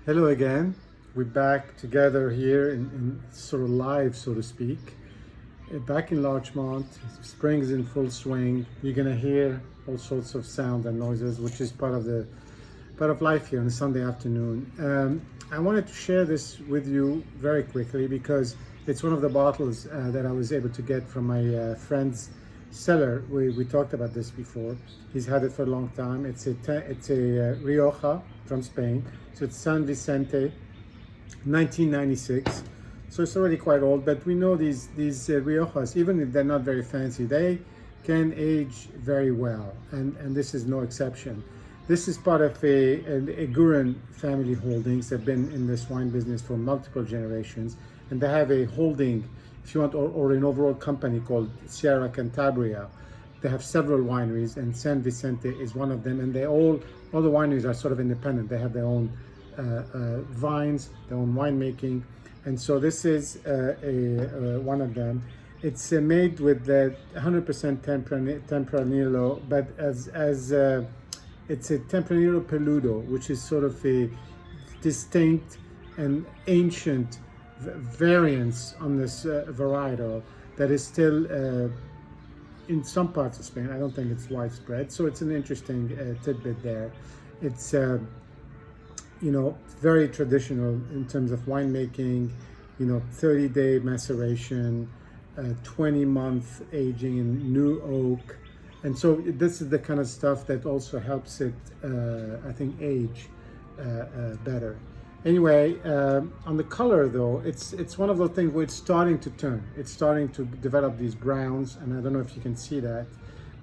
Hello again. We're back together here in sort of live, so to speak. Back in Larchmont, spring's in full swing. You're gonna hear all sorts of sound and noises, which is part of life here on a Sunday afternoon. I wanted to share this with you very quickly because it's one of the bottles that I was able to get from my friend's cellar. We talked about this before. He's had it for a long time. It's a Rioja from Spain. So it's San Vicente, 1996. So it's already quite old, but we know these Riojas, even if they're not very fancy, they can age very well, and this is no exception. This is part of a Guren family holdings. They've been in this wine business for multiple generations, and they have a holding, if you want, or an overall company called Sierra Cantabria. They have several wineries, and San Vicente is one of them, and all the wineries are sort of independent. They have their own vines, their own winemaking, and so this is one of them. It's made with the 100% Tempranillo, but as it's a Tempranillo Peludo, which is sort of a distinct and ancient variance on this varietal that is still in some parts of Spain. I don't think it's widespread, so it's an interesting tidbit there. It's very traditional in terms of winemaking, 30-day maceration, 20-month aging in new oak. And so this is the kind of stuff that also helps it, I think, age better. Anyway, on the color though, it's one of those things where it's starting to turn. It's starting to develop these browns, and I don't know if you can see that,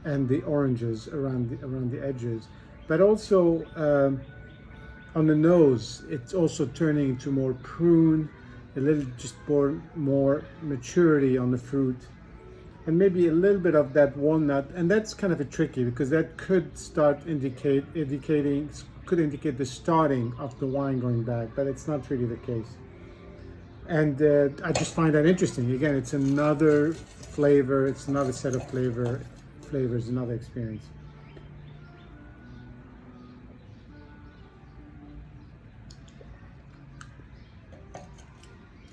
and the oranges around the edges. But also on the nose, it's also turning into more prune, a little just more maturity on the fruit, and maybe a little bit of that walnut. And that's kind of a tricky because that could indicate the starting of the wine going back, but it's not really the case. And I just find that interesting. Again, it's another flavor, it's another set of flavors, another experience.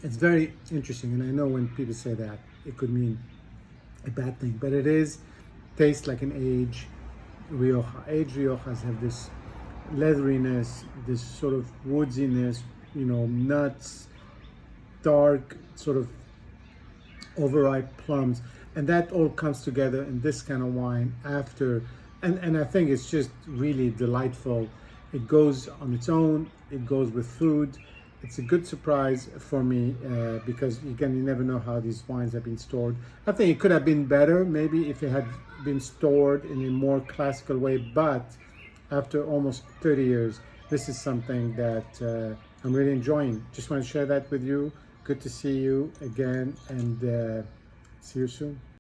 It's very interesting, and I know when people say that, it could mean a bad thing, but it tastes like an aged Rioja. Aged Riojas have this leatheriness, this sort of woodsiness, nuts, dark, sort of overripe plums, and that all comes together in this kind of wine after, and I think it's just really delightful. It goes on its own, it goes with food. It's a good surprise for me because you never know how these wines have been stored. I think it could have been better maybe if it had been stored in a more classical way, but after almost 30 years, this is something that I'm really enjoying. Just want to share that with you. Good to see you again, and see you soon.